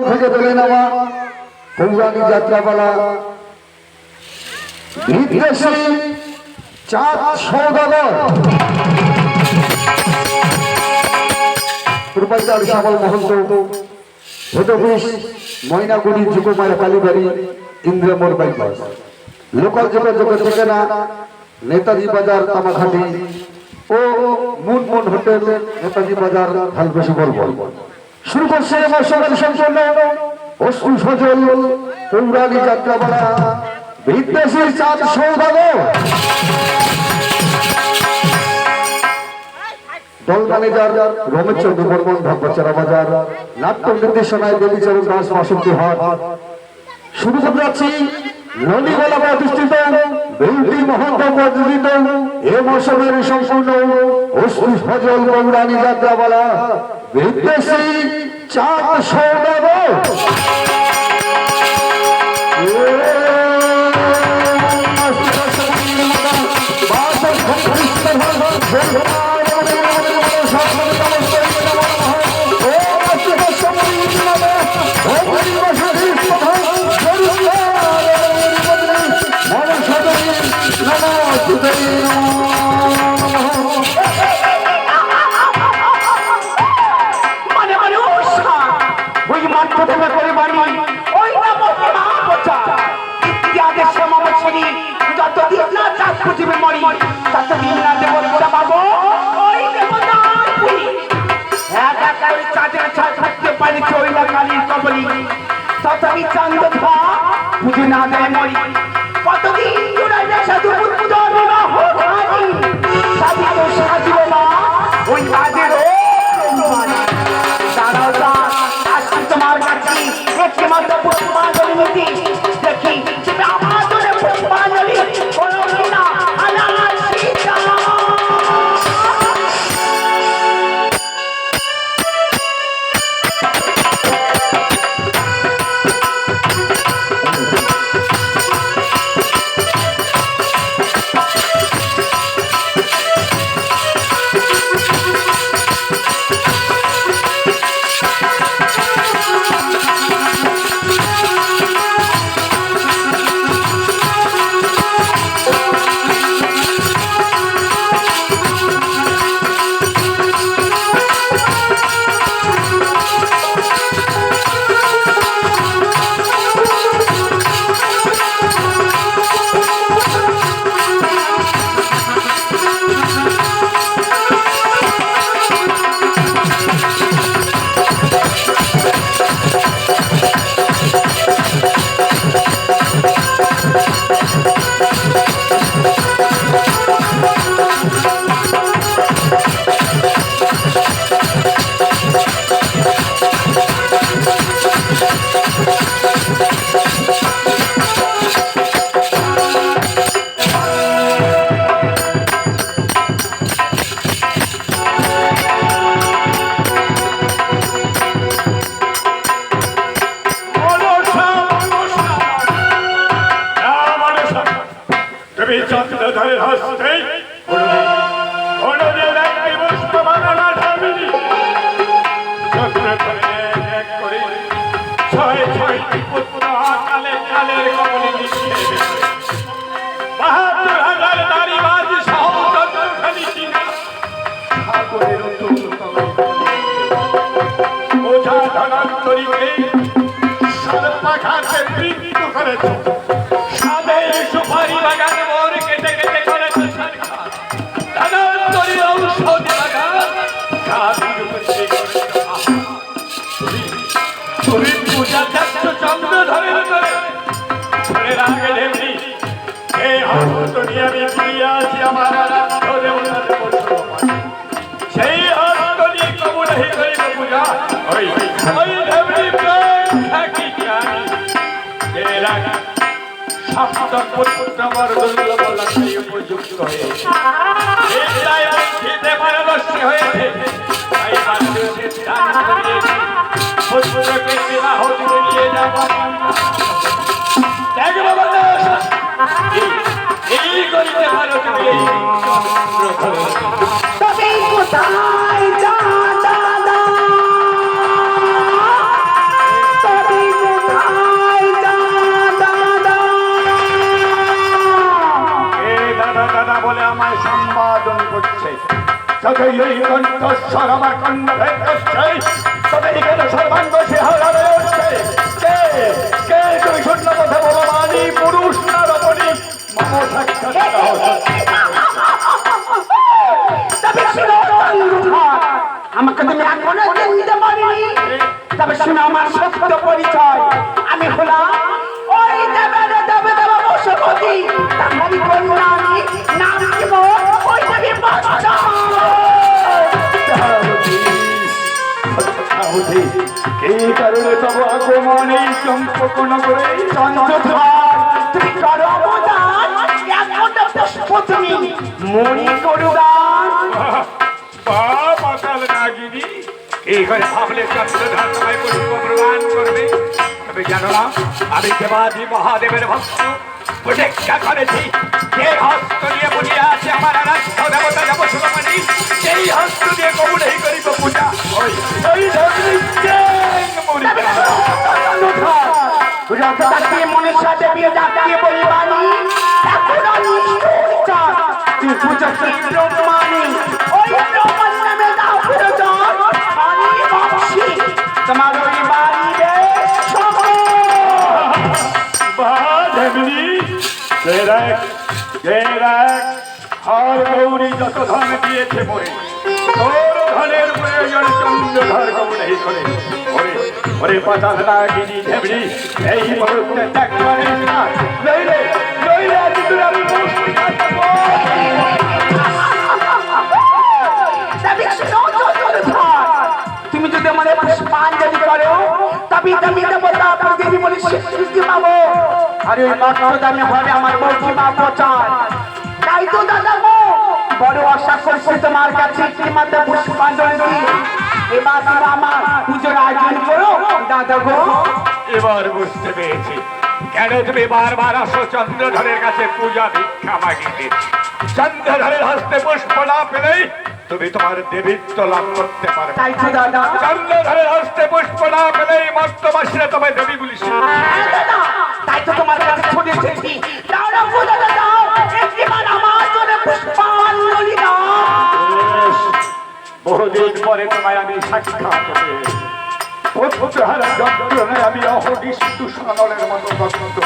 থেকে দলে নেওয়া পৌরাণিক যাত্রাপালা বিদেশি চাঁদ সওদাগর প্রোপাইটার শ্যামল মহন্ত হেড অফিস ময়নাগুড়ি যুগমায়া কালীবাড়ি ইন্দ্রমোর বাইপাস লোকাল যোগাযোগের ঠিকানা নেতাজি বাজার তামাখালি ও মুনমুন হোটেল নেতাজি বাজার হালবেশি বলবল শুরু করছে আমার সঙ্গে সম্পন্ন অশ্রু সজল পৌরাণিক যাত্রাপালা বিদেশি চাঁদ সওদাগর। দল ম্যানেজার রমেশ চন্দ্র বর্মন ভাগবচারা বাজার নাট্য নির্দেশনায় দেবীচরণ দাস বাসন্তী হাট। শুরু করতে যাচ্ছি নদীগোলা প্রতিষ্ঠিত বিউটি মহন্ত প্রযোজিত এ মৌসুমের সম্পূর্ণ অশ্রু সজল পৌরাণিক যাত্রাপালা বিদেশি চাঁদ সওদাগর। কোথায় যা দাদা যতই এই কণ্ঠস্বর আমার কণ্ঠ ভেঙে ততই কেন সর্বাঙ্গ শিহরণে উঠছে। কে কে তুমি শূন্য কথা বলো মানি পুরুষ না রমণী মম সাক্ষাৎ আমাকে তুমি এখনো চিনতে পারিনি, তবে শুনে আমার সত্য পরিচয়। আমি হলাম ওই দেবে দেবে দেবে বসুমতী, তাহারি কন্যা আমি, নাম দিব ওই দেবী বৎসা। এই কারণে তব আগমনে চম্পক নগরে চন্দ্রধর তুমি করো অবদান, এখনো পুষ্প তুমি মনি করুগান। পাতাল নাগিনী এই করে ভাবলে চন্দ্রধর তোমায় পুষ্প প্রদান করবে। তবে জানো না আমি দেবাদি মহাদেবের ভক্ত প্রতিজ্ঞা করেছি যে হস্ত নিয়ে বলিয়ে আছে আমার আরাধ্য দেবতা দেব সুরমণি, সেই হস্ত দিয়ে কবুলেই করিব পূজা। ওই মনীষা দেবী ডাকিয়ে বলিবানি এখনো নিশ্চয় তুমি পূজা মানি ওই ব্রহ্মণ নামে দাও পুরোজন মানি বংশী তোমার ওই বাড়িতে আর গৌরী যত ধন দিয়েছে মরে তোর ধনের প্রয়োজন চন্দ্রধর কবুলেই করে। ওরে ওরে পাতাল নাগিনী দেবী এই মুহূর্তে ত্যাগ করিস না, নইলে নইলে আজ তোর আমি মুক্তি কাটবো। তুমি যদি আমার পুষ্পাঞ্জলি করো তবে তুমি দেবতা প্রতিদিন বলি স্বীকৃতি পাবো। আর ওই মাত্র দামে হবে আমার বৌকি বা প্রচার। তাই তো দাদা গো বড় আশা করছি তোমার কাছে একটি মাত্র পুষ্পাঞ্জলি দিই। এবার তুমি আমার পুজোর আয়োজন করো দাদা গো। এবার বুঝতে পেরেছি কেন তুমি বারবার আসো চন্দ্রধরের কাছে পূজা ভিক্ষা মাগিতে। চন্দ্রধরের হস্তে পুষ্প না পেলেই তুমি তোমার দেবীত্ব লাভ করতে পারবে। তাই তো দাদা চন্দ্রধরের হস্তে পুষ্প না পেলেই মর্তবাসীরা তোমায় দেবী বলিস। দাদা তাই তো তোমার কাছে ছুটে এসেছি। দাও না গো দাদা দাও একটিবার আমার জন্য পুষ্পাঞ্জলি দাও। বহুদিন পরে তোমায় আমি সাক্ষাৎ পেয়েছি। পুত্রহারা যন্ত্রণায় আমি অহদিশ তুষানলের মতো দগ্ধ।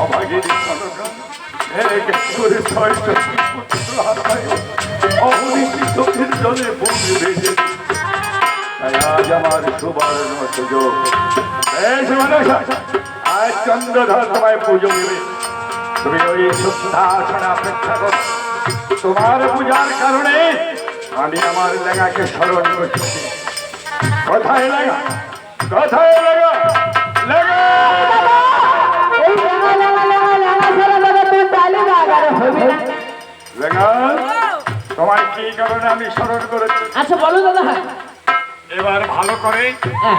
অভাগিনী জনগণ এক করে ছয় পুত্র হারায় অহদিশী চোখের জলে বন্দি বেঁধে। তাই আজ আমার সুবর্ণ সুযোগ। বেশ মানুষ আজ চন্দ্রধর তোমায় পুজো দেবে। তুমি ওই শুদ্ধাসনে অপেক্ষা করো। তোমার পূজার কারণে আমি আমার লেগাকে স্মরণ করছি। কোথায় লাগা কোথায় লাগা লাগা লেগা তোমার কি কারণে আমি স্মরণ করেছি? আচ্ছা বলো দাদা। এবার ভালো করে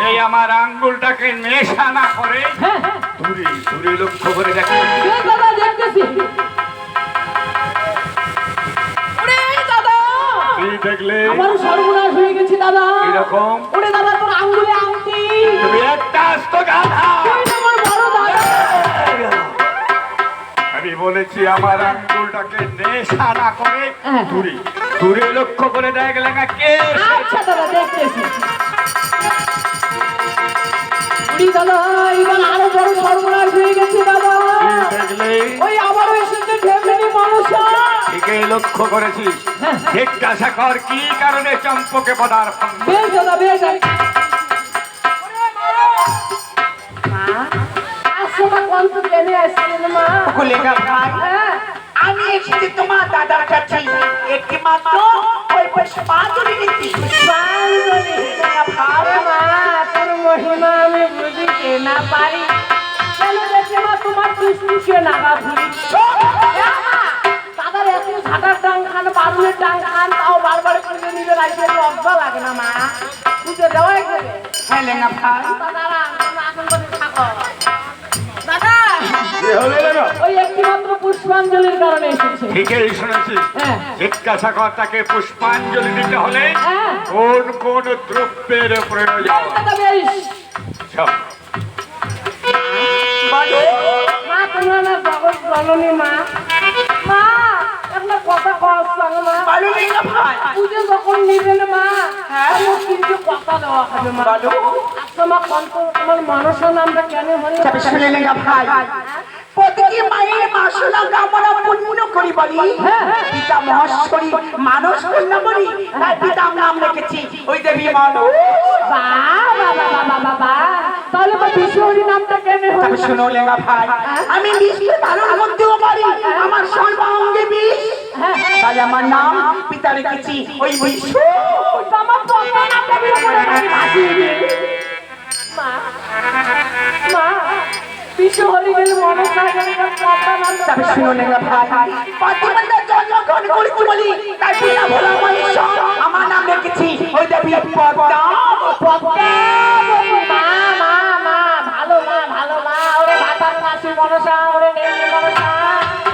এই আমার আঙ্গুলটাকে নেশা না করে দূরে দূরে লক্ষ্য করে দেখো। দাদা দেখতেছি। কি দেখলে? আমার সর্বনাশ হয়ে গেছে দাদা। এরকম ওরে দাদা তোর আঙ্গুলে আংটি। তুমি একটা আস্ত গাধা। তুই তো আমার বড় দাদা। আমি বলেছি আমার আঙ্গুলটাকে নেশা না করে হ্যাঁ। দূরে দূরে লক্ষ্য করে দেখ লেখা কে। আচ্ছা দাদা দেখতেছি। ওরে দাদা এবার আরো বড় সর্বনাশ হয়ে গেছে দাদা। কি দেখলে? ওই আবারও এসেছে ঢেমনি মনসা। ঠিকই লক্ষ্য করেছিস। জিজ্ঞাসা কর কি কারণে চম্পকে পদার্পণ। বেশ দাদা বেশ। মা আসো মা কোন তো ট্রেনে আসছেন মা। কুলেগা ভাই হ্যাঁ আমি এসেছি তোমার দাদার কাছে একটি মাত্র ওই পুষ্পাঞ্জলি নীতি। পুষ্পাঞ্জলি। আরে মা তোর মহিমা আমি বুঝিতে না পারি। কেন দেখে মা তোমার ফুসফুসে নাগা ফুলি। দাদার এত ঝাঁটার ডাং খান বারুনের ডাং খান তাও বারবার করে নিজের রাইতে লজ্জা লাগে না মা। পুজো দেওয়াই করে। হ্যাঁ লেঙ্গা ভাই দাদারা তোমরা আসন করে থাকো। দাদা কি হলো লেগা? ওই একটি মাত্র পুষ্পাঞ্জলির কারণে এসেছে। ঠিকই শুনেছিস। হ্যাঁ জিজ্ঞাসা কর তাকে পুষ্পাঞ্জলি দিতে হলে হ্যাঁ কোন কোন দ্রব্যের প্রয়োজন। দাদা বেশ। সব মা তোমরা না জগৎ জননী মা। মা একটা কথা কওয়া মা বলো লেঙ্গা ভাই পুজো যখন নিবেন মা হ্যাঁ। আমার কিন্তু কথা দেওয়া হবে মা বলো আচ্ছা মা কন্ত তোমার মনসা নামটা কেন হলো তবে শুনে লেঙ্গা ভাই প্রতিটি মায়ের মাসুলা আমরা পূর্ণ করি বলি পিতা মহেশ্বরী মানস কন্যা বলি তাই পিতার নাম রেখেছি ওই দেবী মানুষ বাবা তাহলে বা বিশ্বহরি নামটা কেন হলো তবে শুনো লেঙ্গা ভাই আমি বিষকে ধারণ করতেও পারি আমার সর্বাঙ্গে বিষ তাই আমার নাম পিতা রেখেছি ওই বিশ্ব আমার পঙ্গা নামটা বিয়ে করে ভাসিয়ে দিয়ে মা মা বিশ্বহরি গেলে মনসা গেলে কথা নামটা তবে শুনো লেঙ্গা ভাই পাতিমানটা জন্মগ্রহণ করেছি বলি তাই পিতা ভোলা মহেশ্বর আমার নাম রেখেছি ওই দেবী পদ্মা ভালো মা ওরে ভাতার মাসি মনসা ওরে নেমে মনসা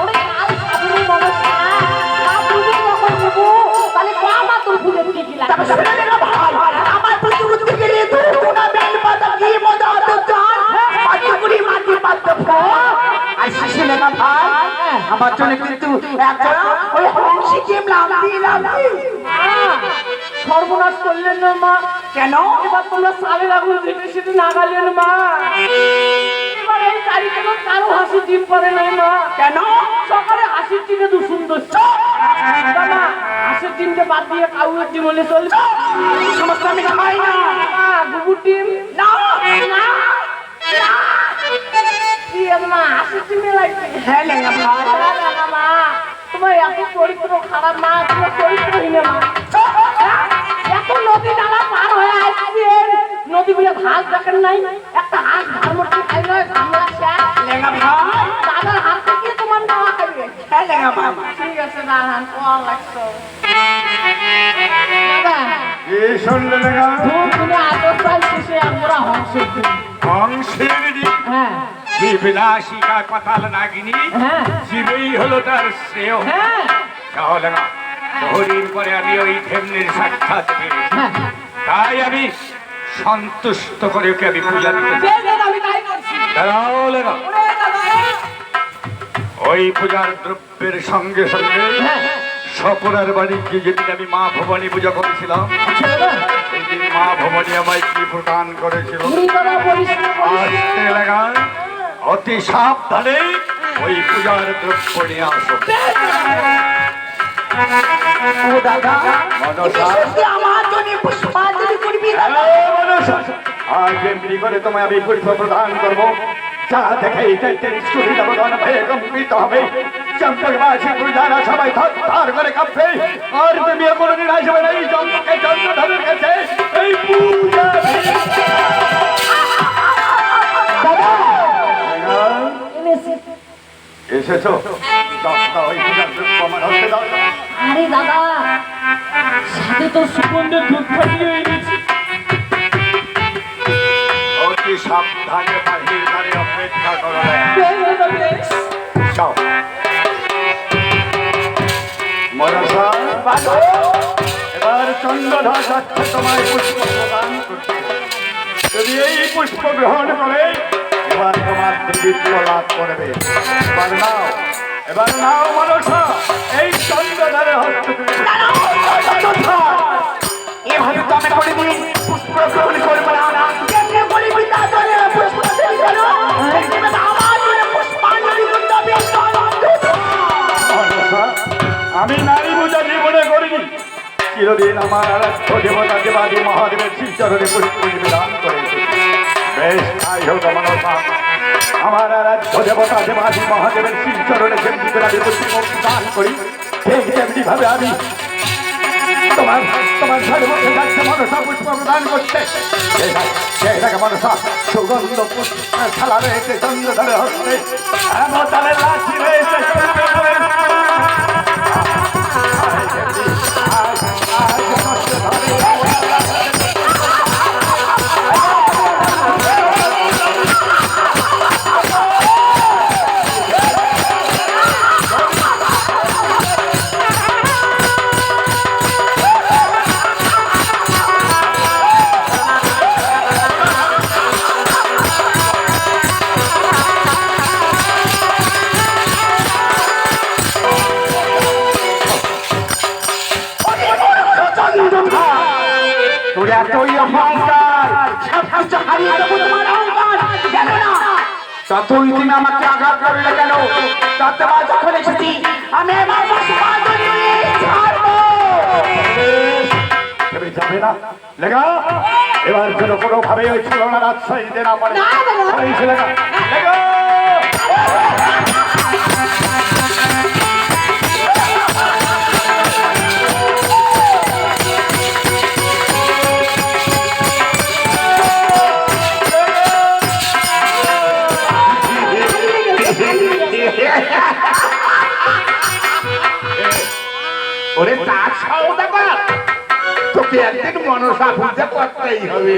ওরে কাল সাধুরি মনসা মা পুজো যখন দেবো তাহলে মা তোর পুজো কি কি তবে লাগবে শুনে লেঙ্গা ভাই আমার প্রতি উঠতে গেলে দুগুণা বেল পাতা কি মজা হতো জান পাতিপুরি মাটি পাত্র আর শিশু লেঙ্গা ভাই আমার জন্য কিন্তু একজন ওই হংসী কিমলাম দিলাম সর্বনাশ করলেন না মা কেন এবার তোমরা সালের আগুন যেতে সেটা নাগালেন মা এবার এই তারিখে তো কারো হাসি ডিম করে নাই মা কেন সকালে হাসির ডিমে দু সুন্দর মা হাসির ডিমটা বাদ দিয়ে কাউয়ের ডিম হলে চলবে এই সমস্ত আমি খাই না মা গুবুর ডিম না না কি মা হাসির ডিমে লাগবে হ্যাঁ লেঙ্গা ভাই মা তোমার এত চরিত্র খারাপ মা তোমার চরিত্রহীন মা এত নদী নালা পার হয়ে আসছে নদীগুলো ঘাস দেখেন নাই একটা হাঁস ধর্মটি খাইল ঝামলা শেষ লেঙ্গা ভাই দাদার হাত থেকে তোমার নেওয়া খাবে হ্যাঁ লেঙ্গা ভাই ঠিক আছে দাদান কোয়া লাগছো দাদা এই শুনলে লেগা তুমি আদর চাল শেষে আমরা হংসের দিন অংশের দিন হ্যাঁ বিবিলাসিকা পাতাল নাগিনী হ্যাঁ জীবেই হলো তার শ্রেয় হ্যাঁ তাহলে না বহুদিন পরে আমি ওই ধেমনির সাক্ষাৎ পেয়েছি হ্যাঁ তাই আমি সন্তুষ্ট করে ওকে আমি পূজা দিতে চাই। যে দাদা আমি তাই করছি দাঁড়াও লেগা ওরে দাদা ওই পূজার দ্রব্যের সঙ্গে সঙ্গে স্বপনার বাড়ি গিয়ে যেদিন আমি মা ভবানী পূজা করেছিলাম সেদিন মা ভবানী আমায় কি প্রদান করেছিল আসতে লাগা অতি সাবধানে ওই পূজার দ্রব্য নিয়ে আসো ও দাদা মনসা আমার জন্য পুষ্পাঞ্জলি করবি হ্যালো মনসা আজ এমনি করে তোমায় আমি পুষ্প প্রদান করবো যা দেখে সুবিধা প্রদান হয়ে কম্পিত হবে চম্পক মাসি পূজারা সবাই থার করে কাঁপবে আর তুমি কোনোদিন আসবে না এই চম্পকে চন্দ্রধরের কাছে এই পূজা এসেছো দশটা ওই পূজার দ্রব্য আমার হস্তে দাও আরে দাদা সাথে তো সুগন্ধের দুধ ফাটিয়ে এনেছি অতি সাবধানে বাহির করে অপেক্ষা করো যাও মনসা এবার চন্দ্রধর যাচ্ছে তোমায় পুষ্প প্রদান করতে যদি এই পুষ্প গ্রহণ করে এবার তোমার দেবীত্ব লাভ করবে এবার নাও মনসা এই চন্দ্রধরের হস্ত তুমি এভাবে তো আমি কোনোদিন পুষ্প গ্রহণ করবো না কেমনে বলিবি তাহলে পুষ্প গ্রহণ করো আমার জন্য পুষ্পাঞ্জলি করতে হবে মনসা, আমি নারী পূজা জীবনে করিনি চিরদিন আমার আরাধ্য দেবতা দেবাদি মহাদেবের শিবচরণে পুষ্প নিবেদন করেছে বেশ তাই হোক মনসা আমার আরাধ্য দেবতা দেবাদি মহাদেবের শিবচরণে যেমনি করে আমি পুষ্প দান করি ঠিক তেমনি ভাবে আমি তোমার তোমার ঘরের মধ্যে যাচ্ছে মনসা পুষ্প প্রদান করতে সেই দেখে মনসা সুগন্ধ পুষ্প থালা রয়েছে চন্দ্রধরের হস্তে এমন তাদের লাঠি রয়েছে চন্দ্রধরের তোমার অহংকার জানো না যতই তুমি আমাকে আঘাত করলে কেন ততবার যখন এসেছি আমি আমার পুষ্পাঞ্জলি ছাড়বো তুমি যাবে না লেগা এবার যেন কোনো ভাবে ওই ছলনার আশ্রয় দিতে না পারে না, বাবা। ওই ছেলেটা লেগা ওরে তার সওদাগর তোকে একদিন মনসা পূজা করতেই হবে